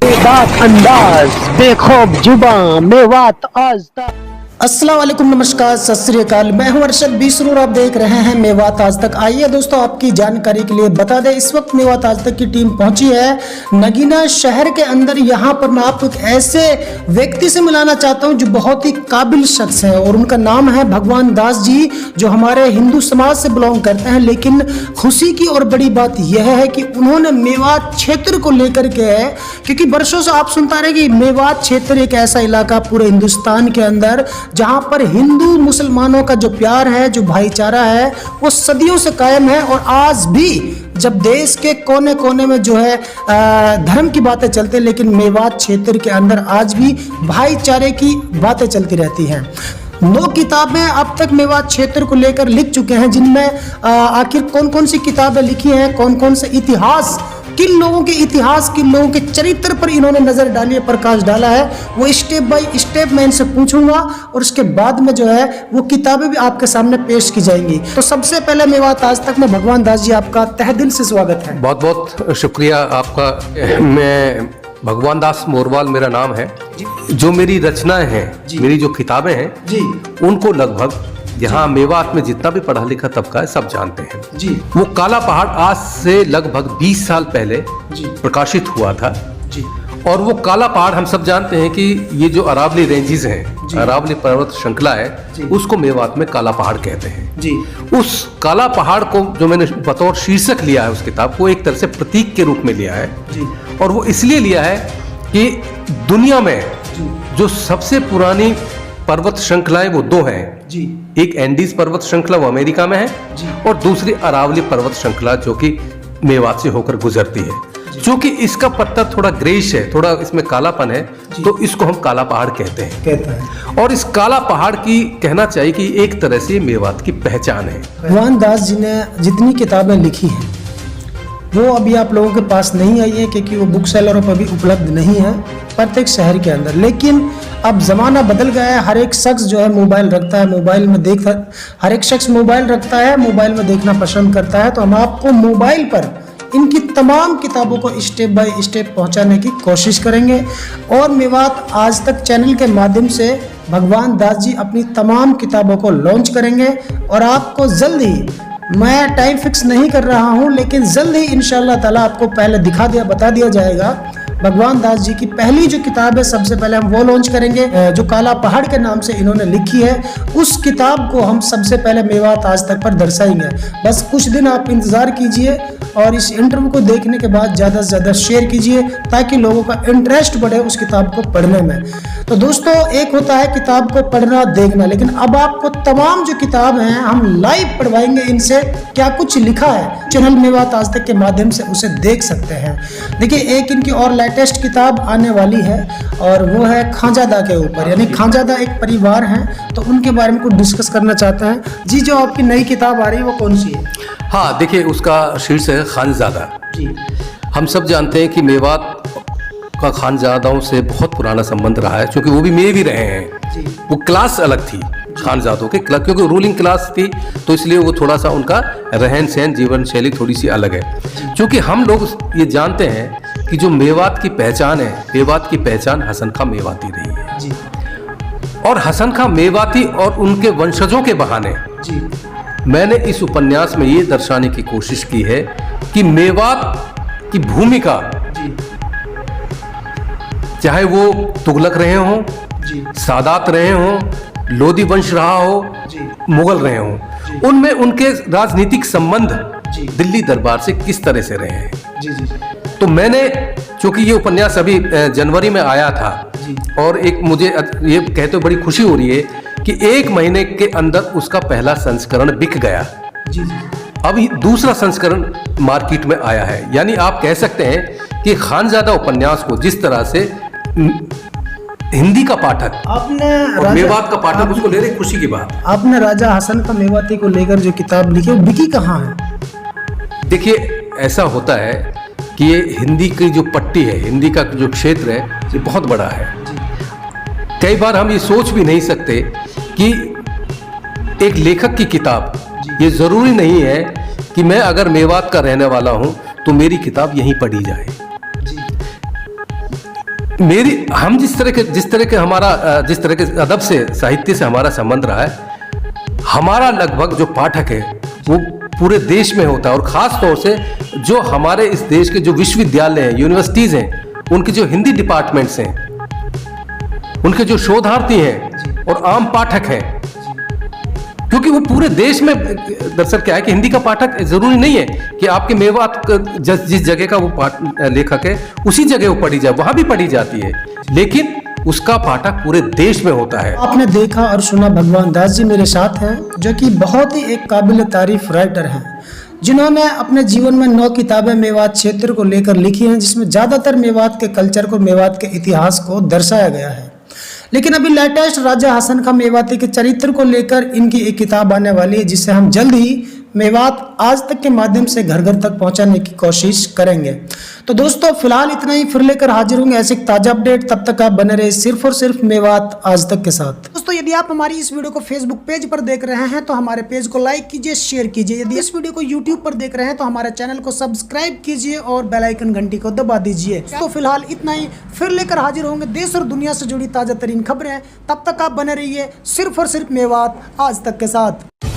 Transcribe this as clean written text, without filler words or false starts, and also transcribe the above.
बेबाक अंदाज, बेखौफ जुबां, मेवात आज तक। अस्सलाम वालेकुम, नमस्कार, सत श्री अकाल। मैं हूं अरशद बीसरूर, आप देख रहे हैं मेवात आज तक। आइए दोस्तों, आपकी जानकारी के लिए बता दें, इस वक्त मेवात आज तक की टीम पहुंची है नगीना शहर के अंदर। यहां पर मैं आपको एक ऐसे व्यक्ति से मिलाना चाहता हूं जो बहुत ही काबिल शख्स है और उनका नाम है भगवान दास जी, जो हमारे हिंदू समाज से बिलोंग करते हैं। लेकिन खुशी की और बड़ी बात यह है कि उन्होंने मेवात क्षेत्र को लेकर के है, क्योंकि वर्षों से आप सुनता रहे कि मेवात क्षेत्र एक ऐसा इलाका पूरे हिंदुस्तान के अंदर जहां पर हिंदू मुसलमानों का जो प्यार है, जो भाईचारा है, वो सदियों से कायम है। और आज भी जब देश के कोने कोने में जो है धर्म की बातें चलती है, लेकिन मेवात क्षेत्र के अंदर आज भी भाईचारे की बातें चलती रहती हैं। 9 किताबें अब तक मेवात क्षेत्र को लेकर लिख चुके हैं, जिनमें आखिर कौन कौन सी किताबें लिखी हैं, कौन कौन से इतिहास, किन लोगों के इतिहास, किन लोगों के चरित्र पर इन्होंने नजर डाली है, प्रकाश डाला है, वो स्टेप बाय स्टेप मैं इनसे पूछूंगा और उसके बाद में जो है वो किताबें भी आपके सामने पेश की जाएंगी। तो सबसे पहले मेवात आज तक में भगवान दास जी, आपका तहे दिल से स्वागत है। बहुत बहुत शुक्रिया आपका। मैं भगवान दास मोरवाल मेरा नाम है। जो मेरी रचनाएं हैं, मेरी जो किताबें हैं जी, उनको लगभग यहाँ मेवात में जितना भी पढ़ा लिखा तबका है सब जानते हैं जी। वो काला पहाड़ आज से लगभग 20 साल पहले प्रकाशित हुआ था जी। और वो काला पहाड़ हम सब जानते हैं कि ये जो अरावली रेंजेस हैं, अरावली पर्वत श्रृंखला है, उसको मेवात में काला पहाड़ कहते हैं जी। उस काला पहाड़ को जो मैंने बतौर शीर्षक लिया है उस किताब को, एक तरह से प्रतीक के रूप में लिया है जी। और वो इसलिए लिया है कि दुनिया में जो सबसे पुरानी पर्वत श्रृंखलाएं वो 2 हैं जी। एक एंडीज पर्वत श्रृंखला, वो अमेरिका में है जी। और दूसरी अरावली पर्वत श्रृंखला जो कि मेवात से होकर गुजरती है। क्योंकि इसका पत्थर थोड़ा ग्रेश है, थोड़ा इसमें कालापन है, तो इसको हम काला पहाड़ कहते हैं। और इस काला पहाड़ की कहना चाहिए कि एक तरह से मेवात की पहचान है। भगवान दास जी ने जितनी किताबें लिखी हैं वो अभी आप लोगों के पास नहीं आई है, क्योंकि वो बुक सेलरों पर भी उपलब्ध नहीं है प्रत्येक शहर के अंदर। लेकिन अब ज़माना बदल गया है, हर एक शख्स जो है मोबाइल रखता है, मोबाइल में देखता, हर एक शख्स मोबाइल रखता है, मोबाइल में देखना पसंद करता है। तो हम आपको मोबाइल पर इनकी तमाम किताबों को स्टेप बाय स्टेप पहुंचाने की कोशिश करेंगे। और मेवात आज तक चैनल के माध्यम से भगवान दास जी अपनी तमाम किताबों को लॉन्च करेंगे और आपको जल्द ही, मैं टाइम फिक्स नहीं कर रहा हूं, लेकिन जल्द ही इंशाअल्लाह ताला आपको पहले बता दिया जाएगा। भगवान दास जी की पहली जो किताब है, सबसे पहले हम वो लॉन्च करेंगे, जो काला पहाड़ के नाम से इन्होंने लिखी है। उस किताब को हम सबसे पहले मेवात आज तक पर दर्शाएंगे। बस कुछ दिन आप इंतज़ार कीजिए और इस इंटरव्यू को देखने के बाद ज़्यादा से ज़्यादा शेयर कीजिए, ताकि लोगों का इंटरेस्ट बढ़े उस किताब को पढ़ने में। तो दोस्तों, एक होता है किताब को पढ़ना, देखना, लेकिन अब आपको तमाम जो किताब हैं हम लाइव पढ़वाएंगे, इनसे क्या कुछ लिखा है चैनल मेवात आज तक के माध्यम से उसे देख सकते हैं। देखिए, एक इनकी और लेटेस्ट किताब आने वाली है और वो है खांजादा के ऊपर, यानी खांजादा एक परिवार है, तो उनके बारे में कुछ डिस्कस करना चाहते हैं जी। जो आपकी नई किताब आ रही है वो कौन सी है? हाँ, देखिए, उसका शीर्षक है खानजादा जी। हम सब जानते हैं कि मेवात का खानजादाओं से बहुत पुराना संबंध रहा है, क्योंकि वो भी में भी रहे हैं जी। वो क्लास अलग थी खानजादों के, क्योंकि रूलिंग क्लास थी, तो इसलिए वो थोड़ा सा उनका रहन सहन, जीवन शैली थोड़ी सी अलग है। क्योंकि हम लोग ये जानते हैं कि जो मेवात की पहचान है, मेवात की पहचान हसन खां मेवाती रही है जी। और हसन खां मेवाती और उनके वंशजों के बहाने जी मैंने इस उपन्यास में ये दर्शाने की कोशिश की है कि मेवात की भूमिका, चाहे वो तुगलक रहे हों, सादात रहे हों, लोधी वंश रहा हो, मुगल रहे हों, उनमें उनके राजनीतिक संबंध दिल्ली दरबार से किस तरह से रहे हैं। तो मैंने, चूंकि ये उपन्यास अभी जनवरी में आया था और एक मुझे ये कहते बड़ी खुशी हो रही है कि 1 महीने के अंदर उसका पहला संस्करण बिक गया। अभी दूसरा संस्करण मार्केट में आया है। यानी आप कह सकते हैं कि खानजादा उपन्यास को जिस तरह से हिंदी का पाठक आपने और मेवात का पाठक उसको ले रहे, खुशी की बात। आपने राजा हसन खां मेवाती को लेकर जो किताब लिखी, बिकी कहाँ है? देखिए, ऐसा होता है कि ये हिंदी की जो पट्टी है, हिंदी का जो क्षेत्र है, ये बहुत बड़ा है। कई बार हम ये सोच भी नहीं सकते कि एक लेखक की किताब, ये जरूरी नहीं है कि मैं अगर मेवात का रहने वाला हूं तो मेरी किताब यहीं पढ़ी जाए। हम जिस तरह के अदब से, साहित्य से हमारा संबंध रहा है, हमारा लगभग जो पाठक है वो पूरे देश में होता है, और ख़ास तौर से जो हमारे इस देश के जो विश्वविद्यालय हैं, यूनिवर्सिटीज़ हैं, उनके जो हिंदी डिपार्टमेंट्स हैं, उनके जो शोधार्थी हैं और आम पाठक हैं, क्योंकि वो पूरे देश में, दरअसल क्या है कि हिंदी का पाठक जरूरी नहीं है कि आपके मेवात जिस जगह का वो लेखक है उसी जगह वो पढ़ी जाए, वहां भी पढ़ी जाती है, लेकिन उसका पाठक पूरे देश में होता है। आपने देखा और सुना, भगवान दास जी मेरे साथ हैं, जो कि बहुत ही एक काबिल तारीफ राइटर हैं, जिन्होंने अपने जीवन में 9 किताबें मेवात क्षेत्र को लेकर लिखी हैं, जिसमें ज़्यादातर मेवात के कल्चर को, मेवात के इतिहास को दर्शाया गया है। लेकिन अभी लेटेस्ट राजा हसन खां मेवाती के चरित्र को लेकर इनकी एक किताब आने वाली है, जिससे हम जल्द ही मेवात आज तक के माध्यम से घर घर तक पहुंचाने की कोशिश करेंगे। तो दोस्तों फिलहाल इतना ही, फिर लेकर हाजिर होंगे ऐसे ताजा अपडेट। तब तक आप बने रहे सिर्फ और सिर्फ मेवात आज तक के साथ। दोस्तों यदि आप हमारी इस वीडियो को फेसबुक पेज पर देख रहे हैं तो हमारे पेज को लाइक कीजिए, शेयर कीजिए। यदि इस वीडियो को यूट्यूब पर देख रहे हैं तो हमारे चैनल को सब्सक्राइब कीजिए और बेल आइकन घंटी को दबा दीजिए। तो फिलहाल इतना ही, फिर लेकर हाजिर होंगे देश और दुनिया से जुड़ी ताजा तरीन खबरें। तब तक आप बने रहिए सिर्फ और सिर्फ मेवात आज तक के साथ।